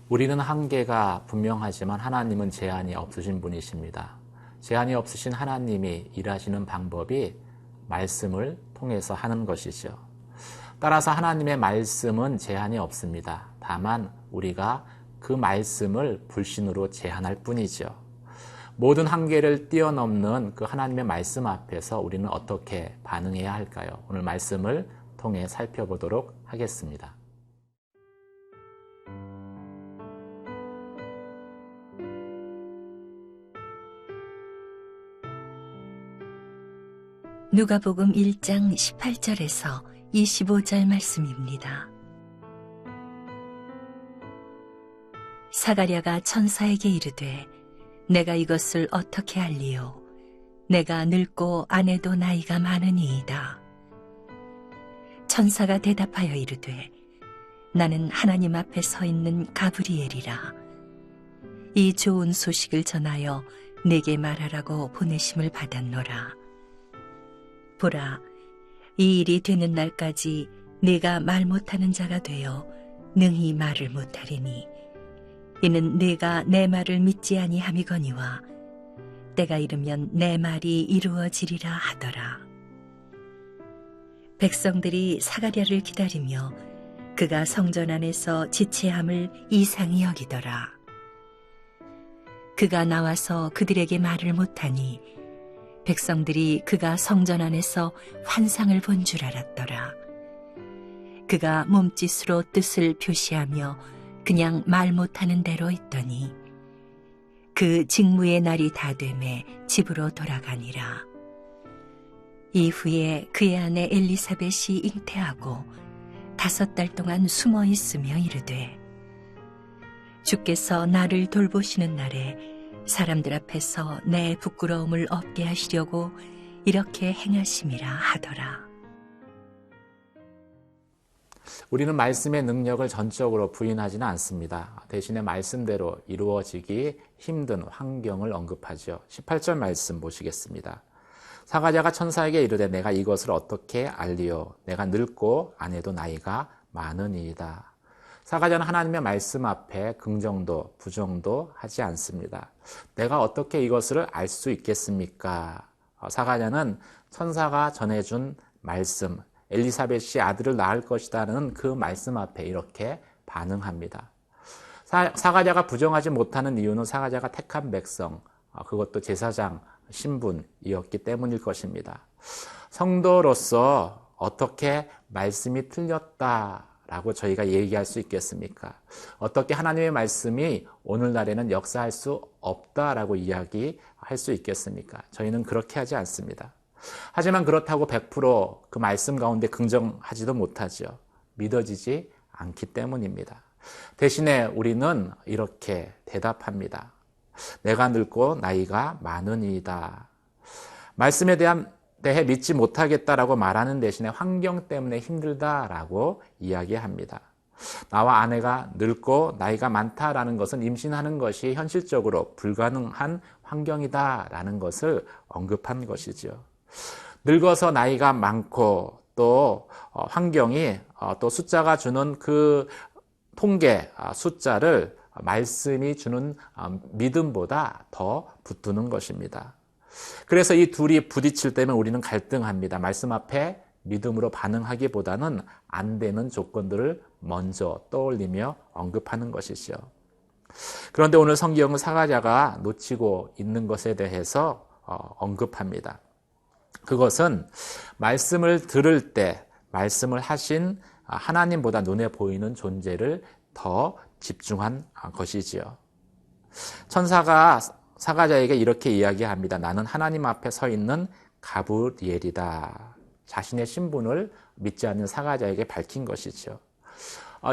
우리는 한계가 분명하지만 하나님은 제한이 없으신 분이십니다. 제한이 없으신 하나님이 일하시는 방법이 말씀을 통해서 하는 것이죠. 따라서 하나님의 말씀은 제한이 없습니다. 다만 우리가 그 말씀을 불신으로 제한할 뿐이죠. 모든 한계를 뛰어넘는 그 하나님의 말씀 앞에서 우리는 어떻게 반응해야 할까요? 오늘 말씀을 통해 살펴보도록 하겠습니다. 누가복음 1장 18절에서 25절 말씀입니다. 사가랴가 천사에게 이르되 내가 이것을 어떻게 알리요? 내가 늙고 아내도 나이가 많으니이다. 천사가 대답하여 이르되 나는 하나님 앞에 서 있는 가브리엘이라. 이 좋은 소식을 전하여 내게 말하라고 보내심을 받았노라. 보라, 이 일이 되는 날까지 내가 말 못하는 자가 되어 능히 말을 못하리니 이는 내가 내 말을 믿지 아니함이거니와 때가 이르면 내 말이 이루어지리라 하더라. 백성들이 사가랴를 기다리며 그가 성전 안에서 지체함을 이상히 여기더라. 그가 나와서 그들에게 말을 못하니 백성들이 그가 성전 안에서 환상을 본 줄 알았더라. 그가 몸짓으로 뜻을 표시하며 그냥 말 못하는 대로 있더니 그 직무의 날이 다 되매 집으로 돌아가니라. 이후에 그의 아내 엘리사벳이 잉태하고 5달 동안 숨어 있으며 이르되 주께서 나를 돌보시는 날에 사람들 앞에서 내 부끄러움을 없게 하시려고 이렇게 행하심이라 하더라. 우리는 말씀의 능력을 전적으로 부인하지는 않습니다. 대신에 말씀대로 이루어지기 힘든 환경을 언급하죠. 18절 말씀 보시겠습니다. 사가랴가 천사에게 이르되 내가 이것을 어떻게 알리요? 내가 늙고 아내도 나이가 많으니이다. 사가랴는 하나님의 말씀 앞에 긍정도 부정도 하지 않습니다. 내가 어떻게 이것을 알 수 있겠습니까? 사가랴는 천사가 전해준 말씀, 엘리사벳이 아들을 낳을 것이라는 그 말씀 앞에 이렇게 반응합니다. 사가랴가 부정하지 못하는 이유는 사가랴가 택한 백성, 그것도 제사장 신분이었기 때문일 것입니다. 성도로서 어떻게 말씀이 틀렸다라고 저희가 얘기할 수 있겠습니까? 어떻게 하나님의 말씀이 오늘날에는 역사할 수 없다라고 이야기할 수 있겠습니까? 저희는 그렇게 하지 않습니다. 하지만 그렇다고 100% 그 말씀 가운데 긍정하지도 못하죠. 믿어지지 않기 때문입니다. 대신에 우리는 이렇게 대답합니다. 내가 늙고 나이가 많으니이다. 말씀에 대해 믿지 못하겠다라고 말하는 대신에 환경 때문에 힘들다라고 이야기합니다. 나와 아내가 늙고 나이가 많다라는 것은 임신하는 것이 현실적으로 불가능한 환경이다라는 것을 언급한 것이죠. 늙어서 나이가 많고 또 환경이 또 숫자가 주는 그 통계 숫자를 말씀이 주는 믿음보다 더 붙드는 것입니다. 그래서 이 둘이 부딪힐 때면 우리는 갈등합니다. 말씀 앞에 믿음으로 반응하기보다는 안 되는 조건들을 먼저 떠올리며 언급하는 것이죠. 그런데 오늘 성경은 사가랴가 놓치고 있는 것에 대해서 언급합니다. 그것은 말씀을 들을 때 말씀을 하신 하나님보다 눈에 보이는 존재를 더 집중한 것이지요. 천사가 사가랴에게 이렇게 이야기합니다. 나는 하나님 앞에 서 있는 가브리엘이다. 자신의 신분을 믿지 않는 사가랴에게 밝힌 것이죠.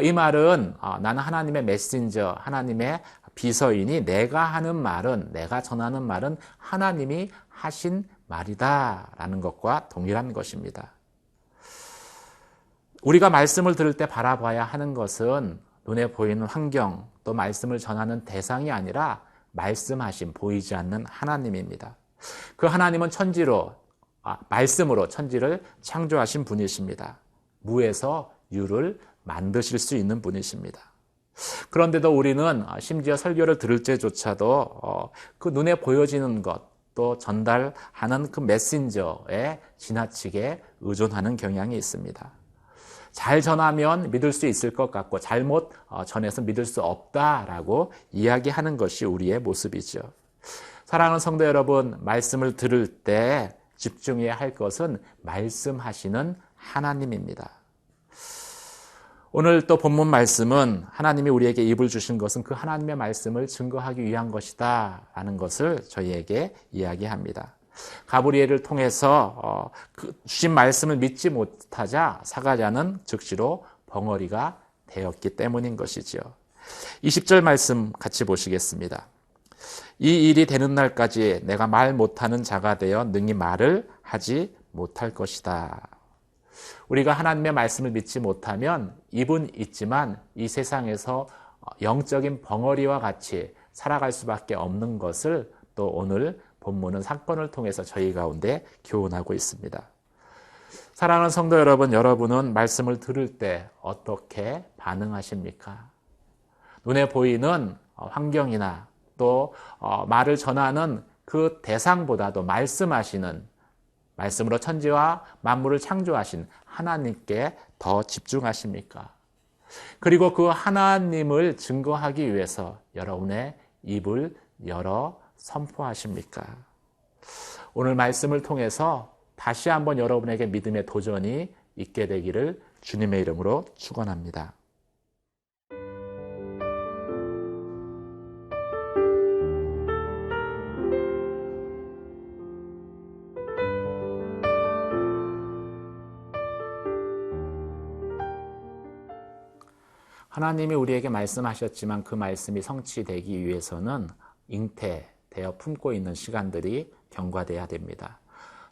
이 말은 나는 하나님의 메신저, 하나님의 비서이니 내가 하는 말은, 내가 전하는 말은 하나님이 하신 말이다라는 것과 동일한 것입니다. 우리가 말씀을 들을 때 바라봐야 하는 것은 눈에 보이는 환경, 또 말씀을 전하는 대상이 아니라 말씀하신 보이지 않는 하나님입니다. 그 하나님은 말씀으로 천지를 창조하신 분이십니다. 무에서 유를 만드실 수 있는 분이십니다. 그런데도 우리는 심지어 설교를 들을 때조차도 그 눈에 보여지는 것, 또 전달하는 그 메신저에 지나치게 의존하는 경향이 있습니다. 잘 전하면 믿을 수 있을 것 같고 잘못 전해서 믿을 수 없다라고 이야기하는 것이 우리의 모습이죠. 사랑하는 성도 여러분, 말씀을 들을 때 집중해야 할 것은 말씀하시는 하나님입니다. 오늘 또 본문 말씀은 하나님이 우리에게 입을 주신 것은 그 하나님의 말씀을 증거하기 위한 것이다 라는 것을 저희에게 이야기합니다. 가브리엘을 통해서 주신 말씀을 믿지 못하자 사가랴는 즉시로 벙어리가 되었기 때문인 것이죠. 20절 말씀 같이 보시겠습니다. 이 일이 되는 날까지 내가 말 못하는 자가 되어 능히 말을 하지 못할 것이다. 우리가 하나님의 말씀을 믿지 못하면 입은 있지만 이 세상에서 영적인 벙어리와 같이 살아갈 수밖에 없는 것을 또 오늘 본문은 사건을 통해서 저희 가운데 교훈하고 있습니다. 사랑하는 성도 여러분, 여러분은 말씀을 들을 때 어떻게 반응하십니까? 눈에 보이는 환경이나 또 말을 전하는 그 대상보다도 말씀으로 천지와 만물을 창조하신 하나님께 더 집중하십니까? 그리고 그 하나님을 증거하기 위해서 여러분의 입을 열어 선포하십니까? 오늘 말씀을 통해서 다시 한번 여러분에게 믿음의 도전이 있게 되기를 주님의 이름으로 축원합니다. 하나님이 우리에게 말씀하셨지만 그 말씀이 성취되기 위해서는 잉태되어 품고 있는 시간들이 경과돼야 됩니다.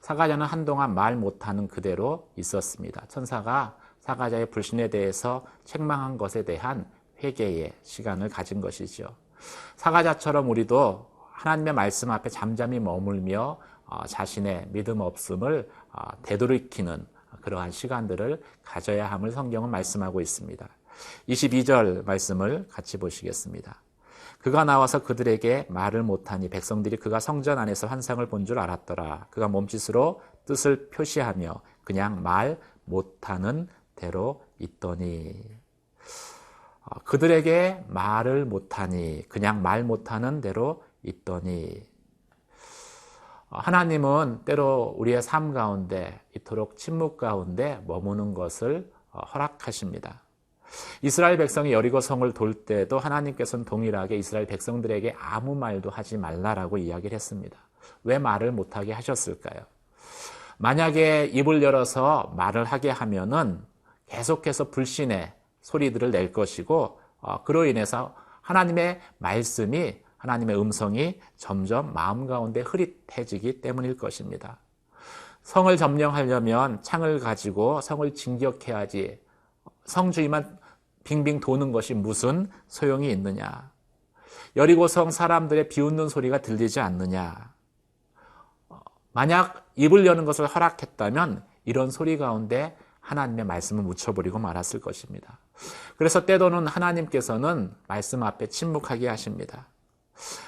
사가랴는 한동안 말 못하는 그대로 있었습니다. 천사가 사가랴의 불신에 대해서 책망한 것에 대한 회개의 시간을 가진 것이죠. 사가랴처럼 우리도 하나님의 말씀 앞에 잠잠히 머물며 자신의 믿음 없음을 되돌이키는 그러한 시간들을 가져야 함을 성경은 말씀하고 있습니다. 22절 말씀을 같이 보시겠습니다. 그가 나와서 그들에게 말을 못하니 백성들이 그가 성전 안에서 환상을 본 줄 알았더라. 그가 몸짓으로 뜻을 표시하며 그냥 말 못하는 대로 있더니. 그들에게 말을 못하니 그냥 말 못하는 대로 있더니. 하나님은 때로 우리의 삶 가운데 이토록 침묵 가운데 머무는 것을 허락하십니다. 이스라엘 백성이 여리고 성을 돌 때도 하나님께서는 동일하게 이스라엘 백성들에게 아무 말도 하지 말라라고 이야기를 했습니다. 왜 말을 못하게 하셨을까요? 만약에 입을 열어서 말을 하게 하면은 계속해서 불신의 소리들을 낼 것이고 그로 인해서 하나님의 말씀이 하나님의 음성이 점점 마음 가운데 흐릿해지기 때문일 것입니다. 성을 점령하려면 창을 가지고 성을 진격해야지 성주위만 빙빙 도는 것이 무슨 소용이 있느냐. 여리고성 사람들의 비웃는 소리가 들리지 않느냐. 만약 입을 여는 것을 허락했다면 이런 소리 가운데 하나님의 말씀을 묻혀버리고 말았을 것입니다. 그래서 때로는 하나님께서는 말씀 앞에 침묵하게 하십니다.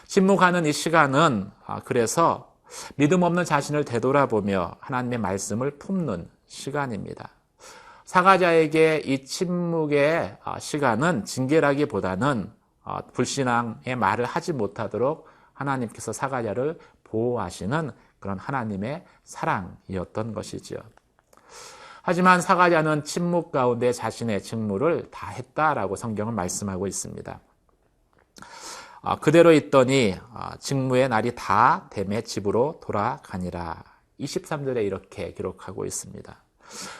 침묵하는 이 시간은 그래서 믿음 없는 자신을 되돌아보며 하나님의 말씀을 품는 시간입니다. 사가랴에게 이 침묵의 시간은 징계라기보다는 불신앙의 말을 하지 못하도록 하나님께서 사가랴를 보호하시는 그런 하나님의 사랑이었던 것이죠. 하지만 사가랴는 침묵 가운데 자신의 직무를 다 했다라고 성경은 말씀하고 있습니다. 그대로 있더니 직무의 날이 다 되매 집으로 돌아가니라. 23절에 이렇게 기록하고 있습니다.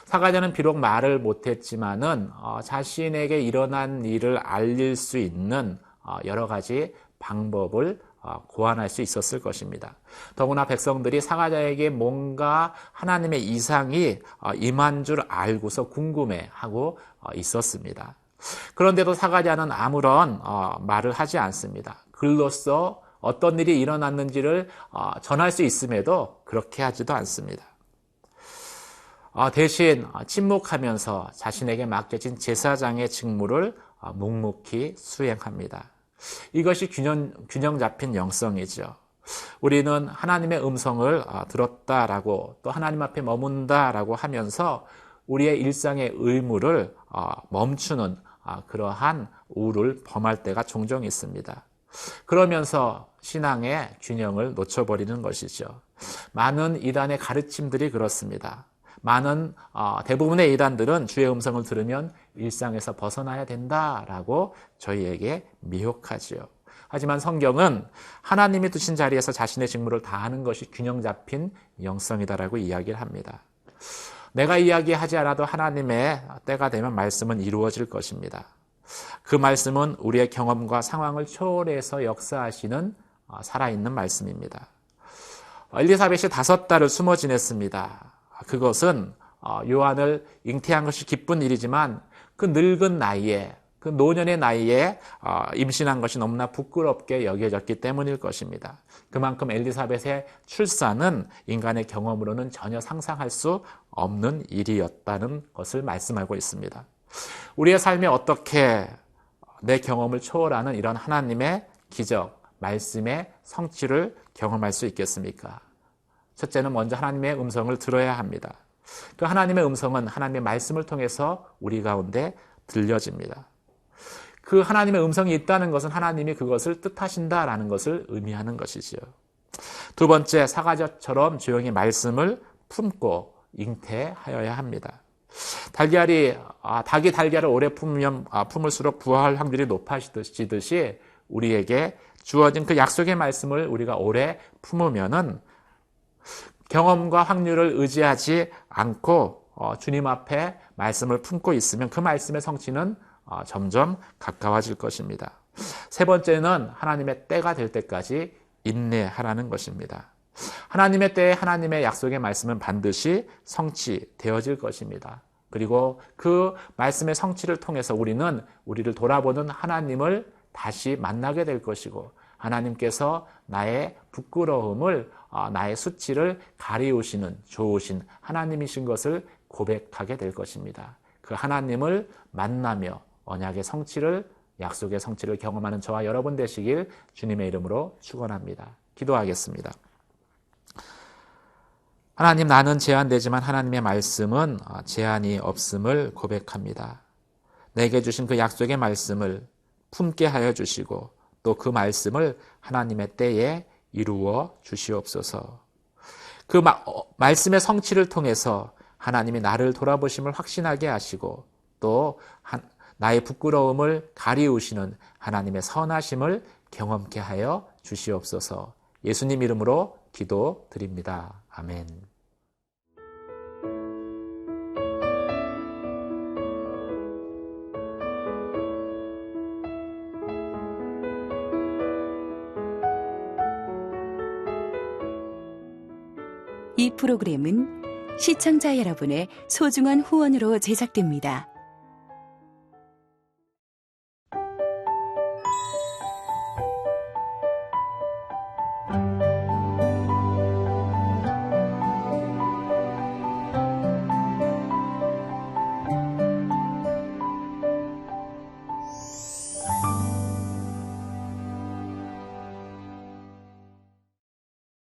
사가랴는 비록 말을 못했지만은 자신에게 일어난 일을 알릴 수 있는 여러 가지 방법을 고안할 수 있었을 것입니다. 더구나 백성들이 사가랴에게 뭔가 하나님의 이상이 임한 줄 알고서 궁금해하고 있었습니다. 그런데도 사가랴는 아무런 말을 하지 않습니다. 글로써 어떤 일이 일어났는지를 전할 수 있음에도 그렇게 하지도 않습니다. 대신 침묵하면서 자신에게 맡겨진 제사장의 직무를 묵묵히 수행합니다. 이것이 균형 잡힌 영성이죠. 우리는 하나님의 음성을 들었다라고 또 하나님 앞에 머문다라고 하면서 우리의 일상의 의무를 멈추는 그러한 우를 범할 때가 종종 있습니다. 그러면서 신앙의 균형을 놓쳐버리는 것이죠. 많은 이단의 가르침들이 그렇습니다. 대부분의 이단들은 주의 음성을 들으면 일상에서 벗어나야 된다라고 저희에게 미혹하지요. 하지만 성경은 하나님이 두신 자리에서 자신의 직무를 다하는 것이 균형 잡힌 영성이다라고 이야기를 합니다. 내가 이야기하지 않아도 하나님의 때가 되면 말씀은 이루어질 것입니다. 그 말씀은 우리의 경험과 상황을 초월해서 역사하시는 살아있는 말씀입니다. 엘리사벳이 5달을 숨어 지냈습니다. 그것은 요한을 잉태한 것이 기쁜 일이지만 그 늙은 나이에 그 노년의 나이에 임신한 것이 너무나 부끄럽게 여겨졌기 때문일 것입니다. 그만큼 엘리사벳의 출산은 인간의 경험으로는 전혀 상상할 수 없는 일이었다는 것을 말씀하고 있습니다. 우리의 삶에 어떻게 내 경험을 초월하는 이런 하나님의 기적, 말씀의 성취를 경험할 수 있겠습니까? 첫째는 먼저 하나님의 음성을 들어야 합니다. 그 하나님의 음성은 하나님의 말씀을 통해서 우리 가운데 들려집니다. 그 하나님의 음성이 있다는 것은 하나님이 그것을 뜻하신다라는 것을 의미하는 것이지요. 두 번째, 사과젓처럼 조용히 말씀을 품고 잉태하여야 합니다. 닭이 달걀을 오래 품으면 품을수록 부화할 확률이 높아지듯이 우리에게 주어진 그 약속의 말씀을 우리가 오래 품으면은 경험과 확률을 의지하지 않고 주님 앞에 말씀을 품고 있으면 그 말씀의 성취는 점점 가까워질 것입니다. 세 번째는 하나님의 때가 될 때까지 인내하라는 것입니다. 하나님의 때에 하나님의 약속의 말씀은 반드시 성취되어질 것입니다. 그리고 그 말씀의 성취를 통해서 우리를 돌아보는 하나님을 다시 만나게 될 것이고 하나님께서 나의 부끄러움을 나의 수치를 가리우시는 좋으신 하나님이신 것을 고백하게 될 것입니다. 그 하나님을 만나며 언약의 성취를 약속의 성취를 경험하는 저와 여러분 되시길 주님의 이름으로 축원합니다. 기도하겠습니다. 하나님, 나는 제한되지만 하나님의 말씀은 제한이 없음을 고백합니다. 내게 주신 그 약속의 말씀을 품게 하여 주시고 또 그 말씀을 하나님의 때에 이루어 주시옵소서. 그 말씀의 성취를 통해서 하나님이 나를 돌아보심을 확신하게 하시고 또 나의 부끄러움을 가리우시는 하나님의 선하심을 경험케 하여 주시옵소서. 예수님 이름으로 기도드립니다. 아멘. 이 프로그램은 시청자 여러분의 소중한 후원으로 제작됩니다.